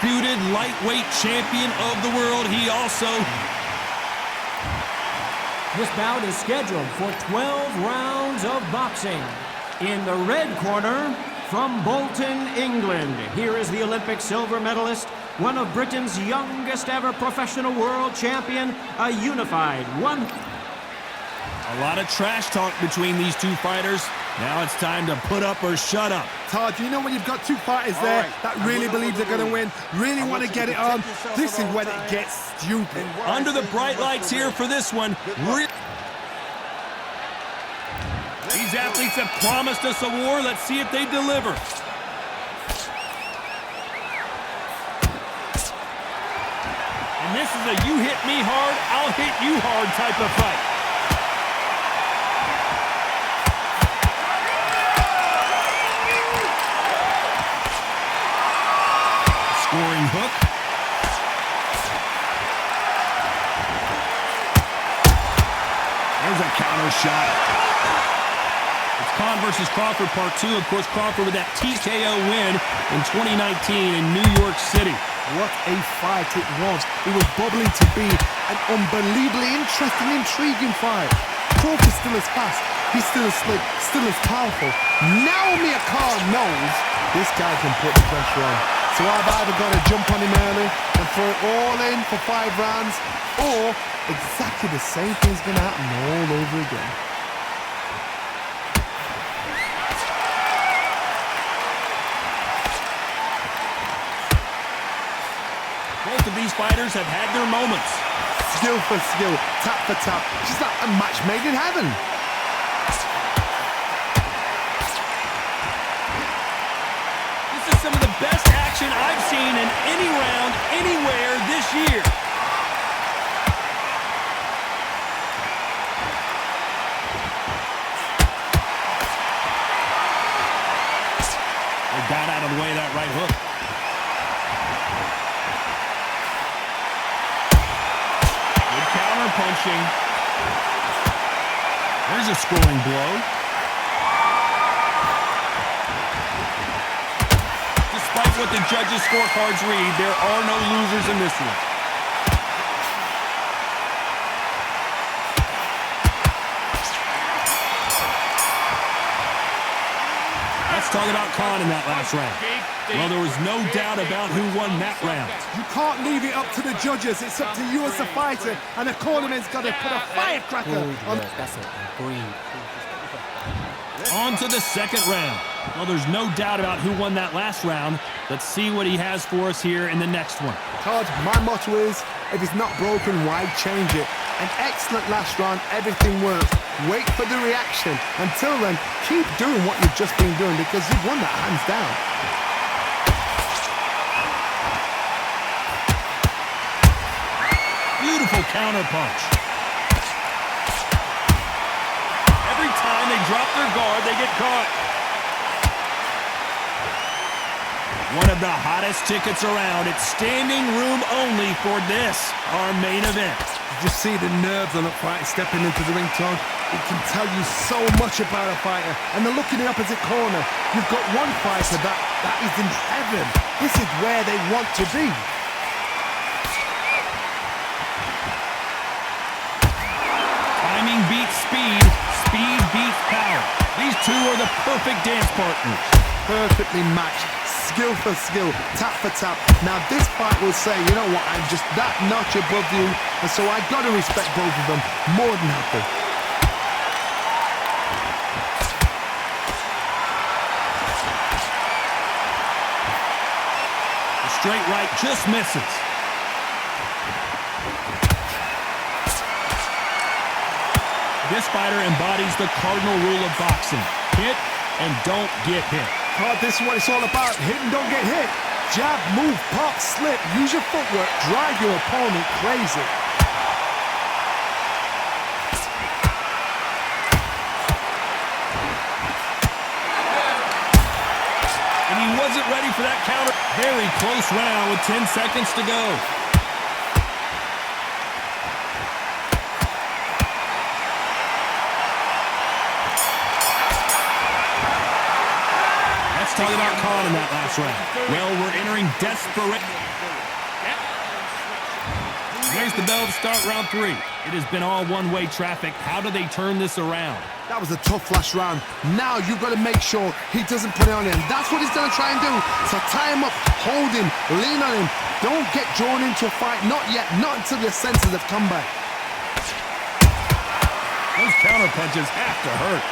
undisputed lightweight champion of the world. He also... This bout is scheduled for 12 rounds of boxing. In the red corner, from Bolton, England, here is the Olympic silver medalist, one of Britain's youngest ever professional world champion, a unified one. A lot of trash talk between these two fighters. Now it's time to put up or shut up. Todd, you know when you've got two fighters there that really believe they're going to win, really want to get it on, this is when it gets stupid. Under the bright lights here for this one. These athletes have promised us a war. Let's see if they deliver. And this is a you hit me hard, I'll hit you hard type of fight. Scoring hook. There's a counter shot. It's Khan versus Crawford Part 2. Of course, Crawford with that TKO win in 2019 in New York City. What a fight it was. It was bubbling to be an unbelievably interesting, intriguing fight. Crawford still as fast. He's still as slick, still as powerful. Now Amir Khan knows this guy can put the pressure on. So I've either got to jump on him early and throw it all in for 5 rounds, or exactly the same thing's going to happen all over again. Both of these fighters have had their moments. Skill for skill, tap for tap. She's like a match made in heaven. This is some of the best action I've seen in any round, anywhere this year. They got out of the way of that right hook. Good counter punching. There's a scoring blow. Despite what the judges' scorecards read, there are no losers in this one. Let's talk about Khan in that last round. Well, there was no doubt about who won that round. You can't leave it up to the judges. It's up to you as a fighter, and the cornerman's got to put a firecracker on. That's it. Green. On to the second round. Well, there's no doubt about who won that last round. Let's see what he has for us here in the next one. Todd, my motto is, if it's not broken, why change it? An excellent last round, everything worked. Wait for the reaction. Until then, keep doing what you've just been doing, because you've won that hands down. Beautiful counter punch. Every time they drop their guard, they get caught. One of the hottest tickets around. It's standing room only for this, our main event. You just see the nerves on a fighter stepping into the ring, Todd. It can tell you so much about a fighter. And then look in the opposite corner. You've got one fighter that is in heaven. This is where they want to be. Timing beats speed. Speed beats power. These two are the perfect dance partners. Perfectly matched. Skill for skill, tap for tap. Now this fight will say, you know what, I'm just that notch above you, and so I got to respect both of them. More than happy. The straight right just misses. This fighter embodies the cardinal rule of boxing. Hit and don't get hit. Todd, this is what it's all about. Hit and don't get hit. Jab, move, pop, slip. Use your footwork. Drive your opponent crazy. And he wasn't ready for that counter. Very close round with 10 seconds to go. Talk about Khan in that last round. Well, we're entering desperate. There's the bell to start round 3. It has been all one-way traffic. How do they turn this around? That was a tough last round. Now you've got to make sure he doesn't put it on him. That's what he's going to try and do. So tie him up, hold him, lean on him. Don't get drawn into a fight. Not yet. Not until your senses have come back. Those counter punches have to hurt.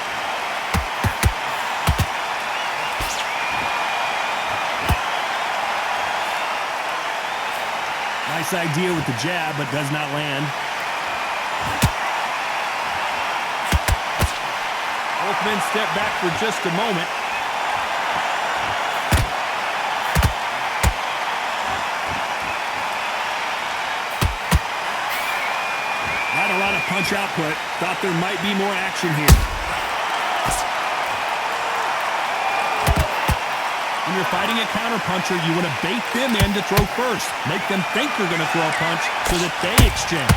Nice idea with the jab, but does not land. Both men step back for just a moment. Not a lot of punch output. Thought there might be more action here. When you're fighting a counterpuncher, you want to bait them in to throw first. Make them think you're going to throw a punch so that they exchange.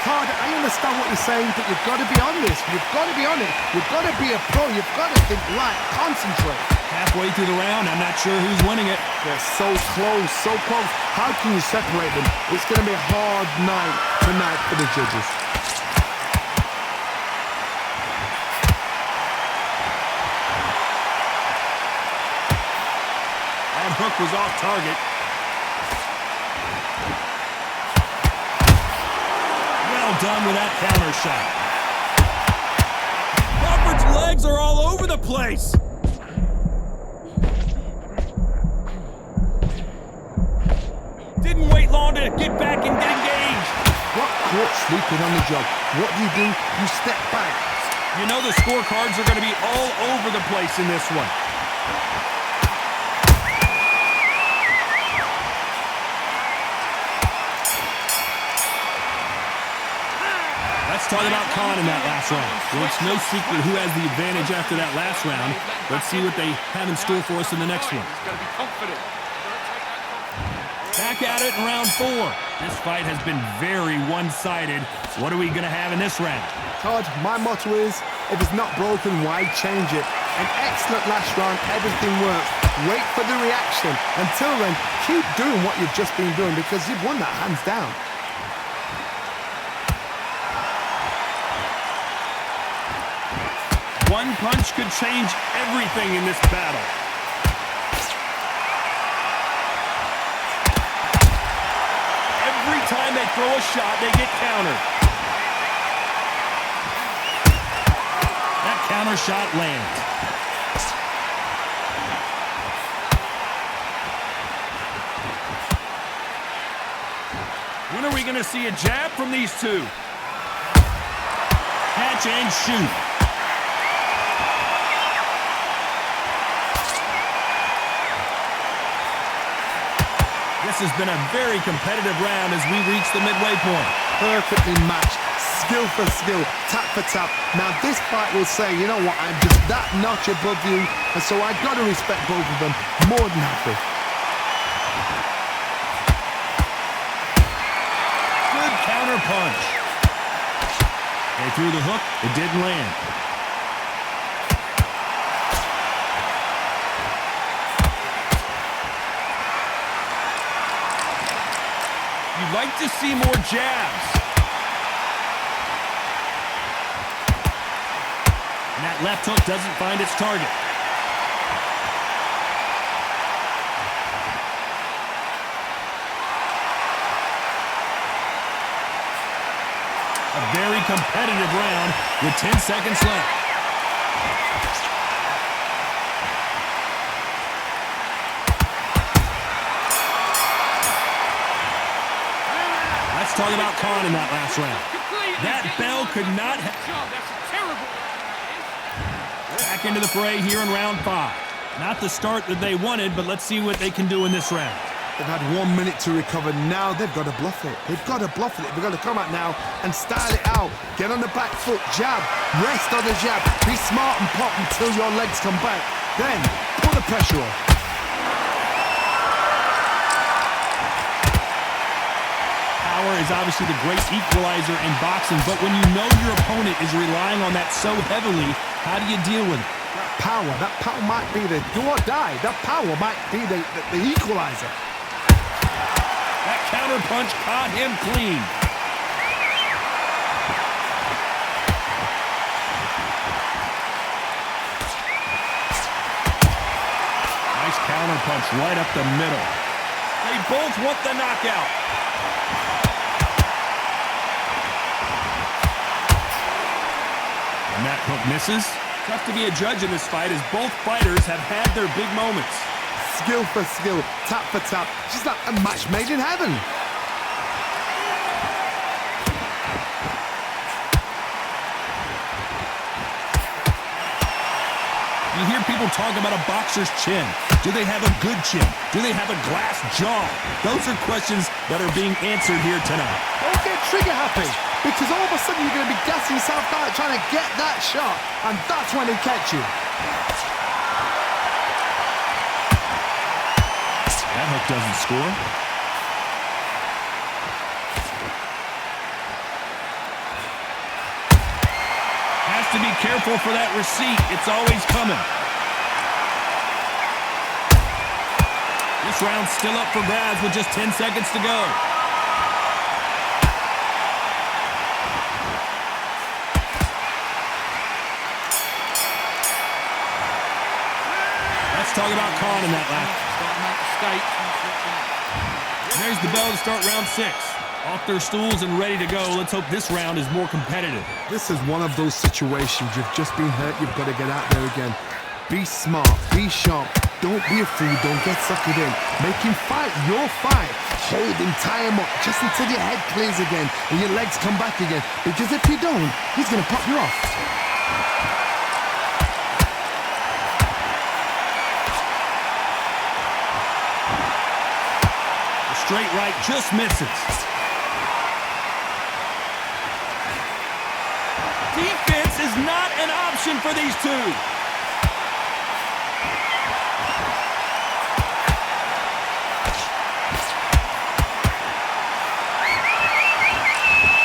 Todd, I understand what you're saying, but you've got to be on this. You've got to be on it. You've got to be a pro. You've got to think right. Concentrate. Halfway through the round, I'm not sure who's winning it. They're so close, so close. How can you separate them? It's going to be a hard night tonight for the judges. That hook was off target. Done with that counter shot. Crawford's legs are all over the place. Didn't wait long to get back and get engaged. What caught sleeping on the job? What do? You step back. You know the scorecards are going to be all over the place in this one. Talk about Khan in that last round. Well, it's no secret who has the advantage after that last round. Let's see what they have in store for us in the next one. Back at it in round 4. This fight has been very one-sided. What are we going to have in this round? Todd, my motto is, if it's not broken, why change it? An excellent last round, everything works. Wait for the reaction. Until then, keep doing what you've just been doing because you've won that hands down. One punch could change everything in this battle. Every time they throw a shot, they get countered. That counter shot lands. When are we going to see a jab from these two? Catch and shoot. This has been a very competitive round as we reach the midway point. Perfectly matched, skill for skill, tap for tap. Now this fight will say, you know what, I'm just that notch above you, and so I've got to respect both of them more than happy. Good counter punch. They threw the hook, it didn't land. You'd like to see more jabs. And that left hook doesn't find its target. A very competitive round with 10 seconds left. Let's talk about Khan in that last round. That bell could not have... Back into the fray here in round 5. Not the start that they wanted, but let's see what they can do in this round. They've had 1 minute to recover. Now they've got to bluff it. They've got to bluff it. They've got to come out now and style it out. Get on the back foot, jab, rest on the jab. Be smart and pop until your legs come back. Then put the pressure on. Power is obviously the great equalizer in boxing, but when you know your opponent is relying on that so heavily, how do you deal with it? That power might be the do or die. That power might be the equalizer. That counter punch caught him clean. counterpunch right up the middle. They both want the knockout. And that hook misses. Tough to be a judge in this fight as both fighters have had their big moments. Skill for skill, tap for tap. Just like a match made in heaven. You hear people talk about a boxer's chin. Do they have a good chin? Do they have a glass jaw? Those are questions that are being answered here tonight. Don't get trigger happy, because all of a sudden you're going to be gassing yourself out trying to get that shot, and that's when they catch you. That hook doesn't score. Has to be careful for that receipt. It's always coming. This round's still up for grabs with just 10 seconds to go. Let's talk about Khan in that lap. And there's the bell to start round 6. Off their stools and ready to go. Let's hope this round is more competitive. This is one of those situations. You've just been hurt. You've got to get out there again. Be smart. Be sharp. Don't be a fool. Don't get suckered in. Make him fight your fight. Hold him. Tie him up just until your head clears again and your legs come back again. Because if you don't, he's going to pop you off. Straight right just misses. Defense is not an option for these two.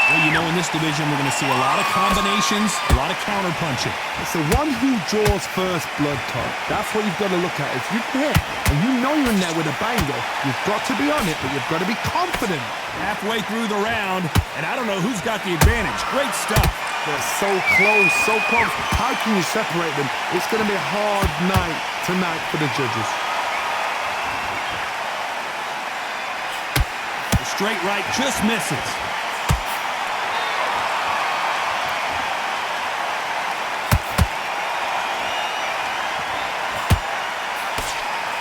Well, you know, in this division, we're going to see a lot of combinations, a lot of counter-punching. It's the one who draws first blood, Todd. That's what you've got to look at. If you can hit and you know you're in there with a banger, you've got to be on it, but you've got to be confident. Halfway through the round, and I don't know who's got the advantage. Great stuff. They're so close, so close. How can you separate them? It's going to be a hard night tonight for the judges. The straight right just misses.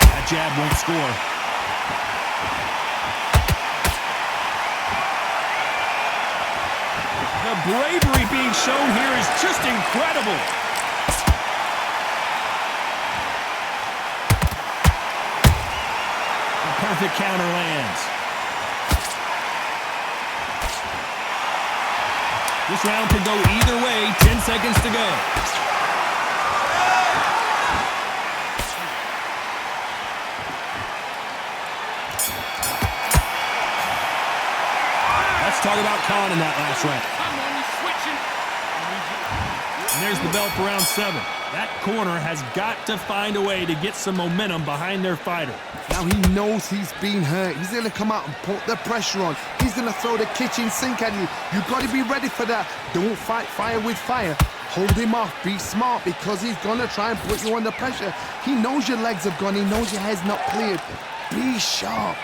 That jab won't score. The bravery being shown here is just incredible. The perfect counter lands. This round could go either way. 10 seconds to go. Let's talk about Khan in that last round. And there's the bell for round 7. That corner has got to find a way to get some momentum behind their fighter. Now he knows he's been hurt. He's going to come out and put the pressure on. He's going to throw the kitchen sink at you. You've got to be ready for that. Don't fight fire with fire. Hold him off. Be smart because he's going to try and put you under pressure. He knows your legs have gone. He knows your head's not cleared. Be sharp.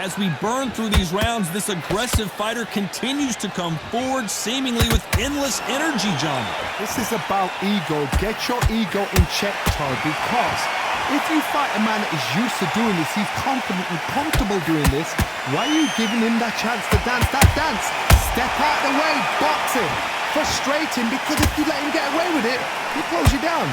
As we burn through these rounds, this aggressive fighter continues to come forward, seemingly with endless energy, John. This is about ego. Get your ego in check, Todd, because if you fight a man that is used to doing this, he's confident and comfortable doing this, why are you giving him that chance to dance that dance? Step out the way, box him, frustrate him, because if you let him get away with it, he blows you down.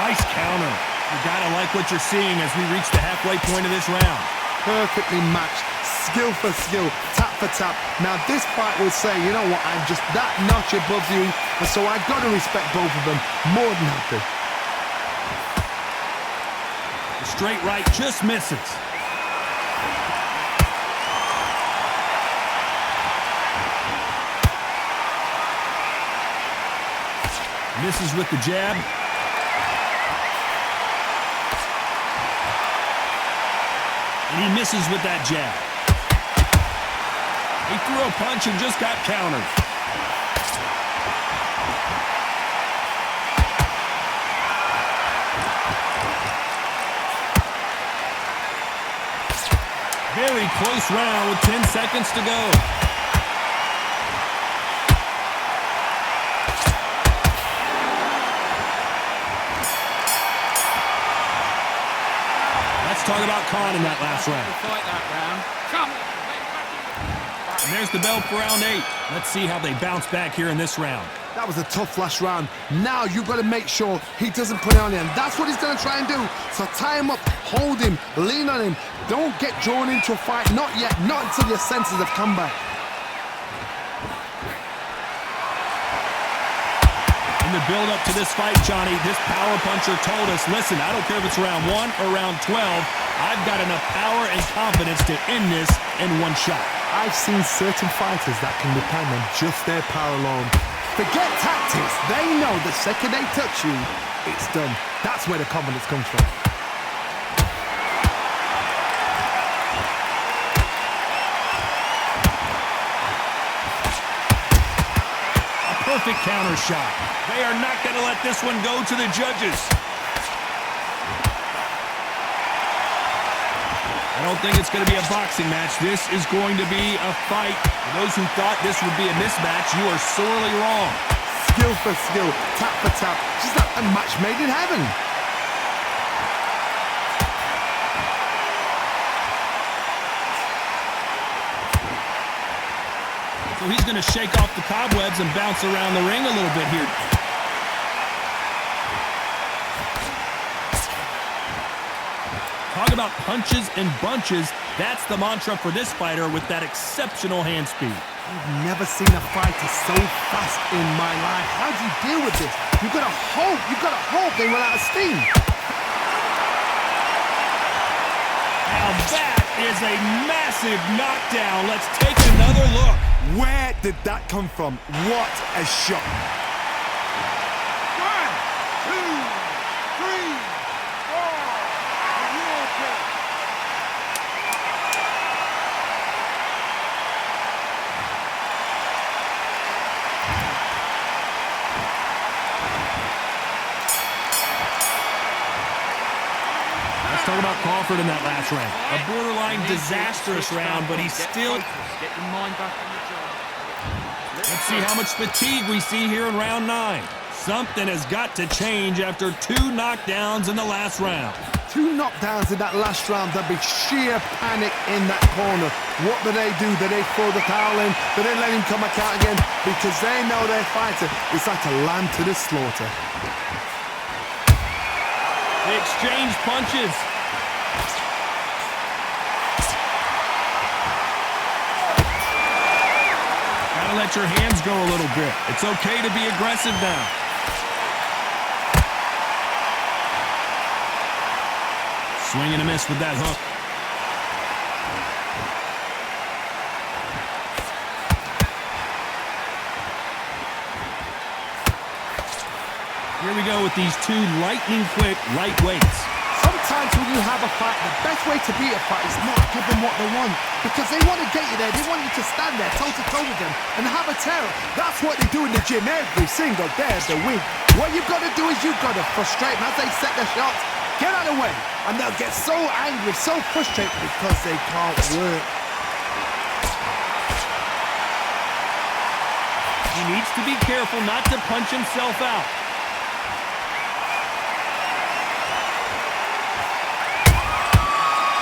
Nice counter. You gotta like what you're seeing as we reach the halfway point of this round. Perfectly matched, skill for skill, tap for tap. Now this fight will say, you know what, I'm just that notch above you, and so I gotta respect both of them more than happy. The straight right just misses. Misses with the jab. And he misses with that jab. He threw a punch and just got countered. Very close round with 10 seconds to go. Let's talk about Khan in that last round. And there's the bell for round 8. Let's see how they bounce back here in this round. That was a tough last round. Now you've got to make sure he doesn't put it on you, and that's what he's going to try and do. So tie him up, hold him, lean on him. Don't get drawn into a fight. Not yet. Not until your senses have come back. In the build-up to this fight, Johnny, this power puncher told us, listen, I don't care if it's round 1 or round 12. I've got enough power and confidence to end this in one shot. I've seen certain fighters that can depend on just their power alone. Forget tactics. They know the second they touch you, it's done. That's where the confidence comes from. A perfect counter shot. They are not going to let this one go to the judges. I don't think it's going to be a boxing match. This is going to be a fight. For those who thought this would be a mismatch, you are sorely wrong. Skill for skill, tap for tap. Just like a match made in heaven. So he's going to shake off the cobwebs and bounce around the ring a little bit here. Talk about punches and bunches. That's the mantra for this fighter with that exceptional hand speed. I've never seen a fighter so fast in my life. How do you deal with this? You've got to hope they run out of steam. Now that is a massive knockdown. Let's take another look. Where did that come from? What a shot. 1, 2, 3, 4. Let's talk about Crawford in that last round. A borderline disastrous round, but he's still... Let's see how much fatigue we see here in round 9. Something has got to change after 2 knockdowns in the last round. 2 knockdowns in that last round. There'll be sheer panic in that corner. What do? Do they throw the towel in? Do they let him come back out again? Because they know their fighter is like a lamb to the slaughter. They exchange punches. Gotta let your hands go a little bit. It's okay to be aggressive now. Swing and a miss with that hook. Here we go with these 2 lightning-quick lightweights. Sometimes when you have a fight, the best way to beat a fight is not give them what they want. Because they want to get you there. They want you to stand there toe-to-toe with them and have a terror. That's what they do in the gym every single day of the week. What you've got to do is you've got to frustrate them as they set their shots. Get out of the way. And they'll get so angry, so frustrated because they can't work. He needs to be careful not to punch himself out.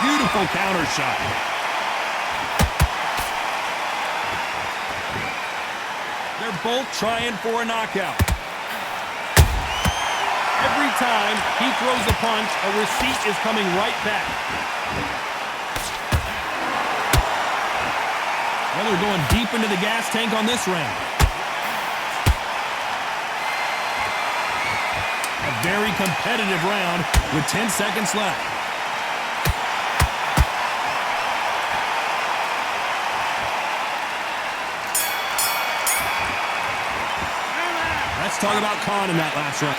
Beautiful counter shot. They're both trying for a knockout. Every time he throws a punch, a receipt is coming right back. Well, they're going deep into the gas tank on this round. A very competitive round with 10 seconds left. Let's talk about Khan in that last round.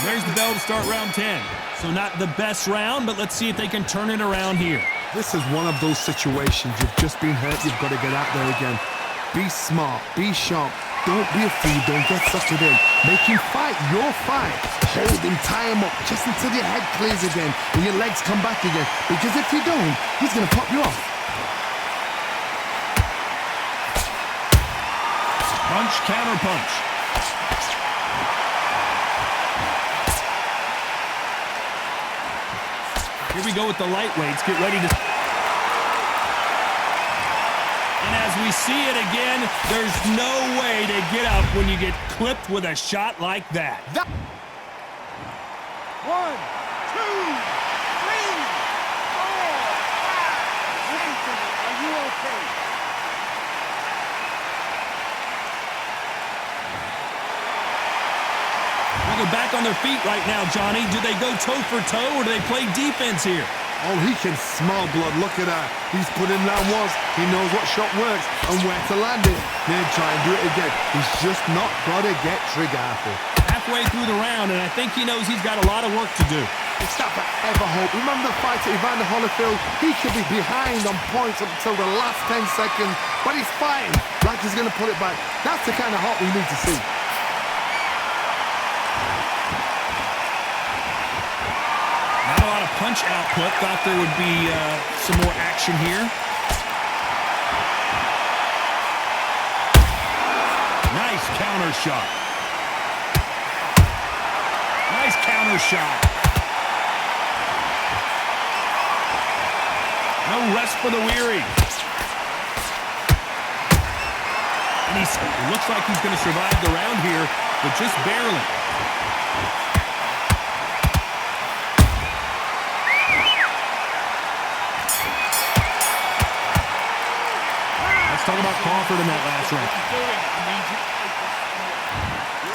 There's the bell to start round 10. So not the best round, but let's see if they can turn it around here. This is one of those situations. You've just been hurt. You've got to get out there again. Be smart. Be sharp. Don't be afraid. Don't get suckered in. Make him fight your fight. Hold him. Tie him up just until your head clears again and your legs come back again. Because if you don't, he's going to pop you off. Punch, counter punch. Here we go with the lightweights. Get ready to... And as we see it again, there's no way to get up when you get clipped with a shot like that. 1, 2, 3, 4, 5. Listen to me. Are you okay? Well, they're back on their feet right now, Johnny. Do they go toe for toe or do they play defense here? Oh, he can smell blood. Look at that. He's put in that once. He knows what shot works and where to land it. Then try and do it again. He's just not got to get trigger happy. Halfway through the round, and I think he knows he's got a lot of work to do. It's not forever hope. Remember the fight at Evander Holyfield? He could be behind on points up until the last 10 seconds, but he's fighting like he's going to pull it back. That's the kind of hope we need to see. Not a lot of punch output. Thought there would be some more action here. Nice counter shot. Nice counter shot. No rest for the weary. And it looks like he's going to survive the round here, but just barely. Let's talk about Crawford in that last round.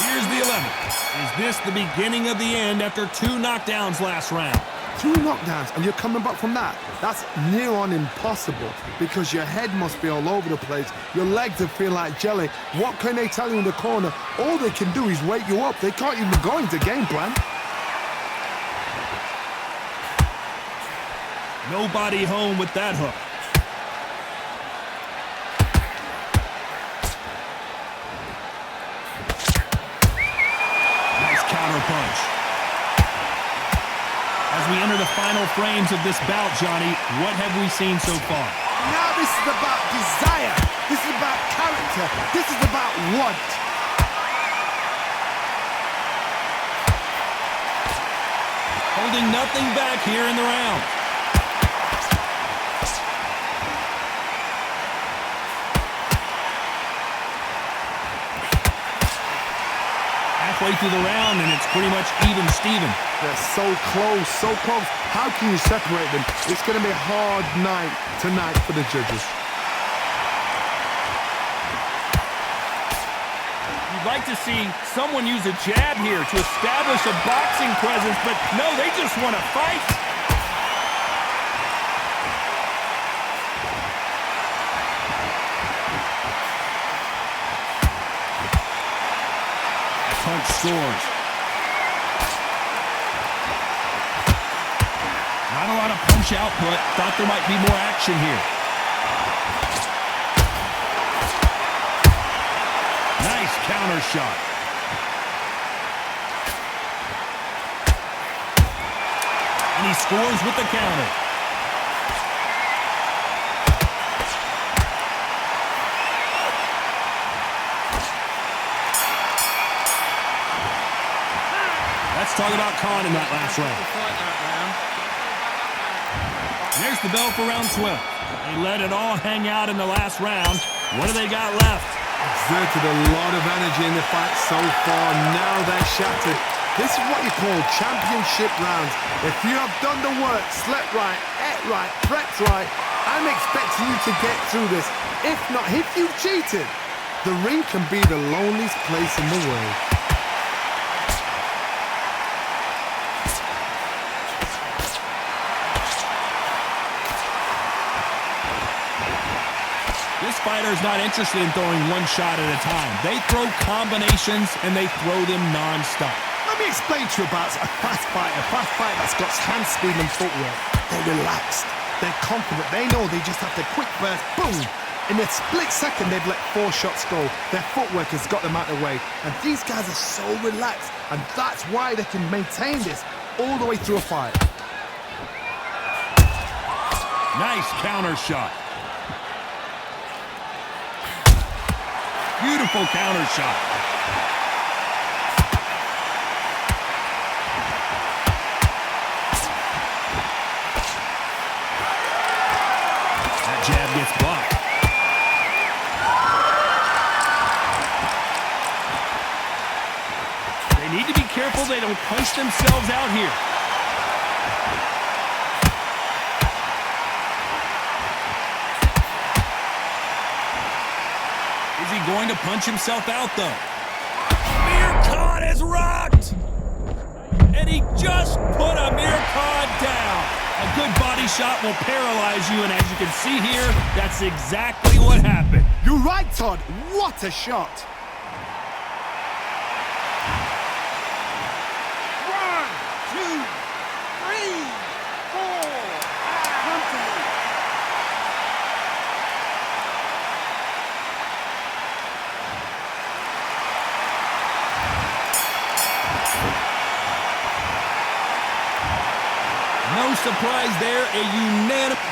Here's the 11th. Is this the beginning of the end after 2 knockdowns last round? 2 knockdowns and you're coming back from that? That's near on impossible because your head must be all over the place. Your legs will feel like jelly. What can they tell you in the corner? All they can do is wake you up. They can't even go into game plan. Nobody home with that hook. Punch. As we enter the final frames of this bout, Johnny, what have we seen so far? Now this is about desire. This is about character. This is about want. Holding nothing back here in the round. Halfway through the round, and it's pretty much even Steven. They're so close, so close. How can you separate them? It's going to be a hard night tonight for the judges. You'd like to see someone use a jab here to establish a boxing presence, but no, they just want to fight. Punch scores. Not a lot of punch output. Thought there might be more action here. Nice counter shot. And he scores with the counter. Let's talk about Khan in that last round. There's the bell for round 12. They let it all hang out in the last round. What do they got left? Exerted a lot of energy in the fight so far. Now they're shattered. This is what you call championship rounds. If you have done the work, slept right, ate right, prepped right, I'm expecting you to get through this. If not, if you've cheated, the ring can be the loneliest place in the world. This fighter's not interested in throwing one shot at a time. They throw combinations, and they throw them non-stop. Let me explain to you about a fast fighter that's got hand speed and footwork. They're relaxed. They're confident. They know they just have to quick burst. Boom! In a split second, they've let 4 shots go. Their footwork has got them out of the way. And these guys are so relaxed. And that's why they can maintain this all the way through a fight. Nice counter shot. Beautiful counter shot. That jab gets blocked. They need to be careful they don't punch themselves out here. Is he going to punch himself out, though? Amir Khan is rocked! And he just put Amir Khan down. A good body shot will paralyze you, and as you can see here, that's exactly what happened. You're right, Todd. What a shot. 1, 2, 3, 4. Come to me. No surprise there, a unanimous...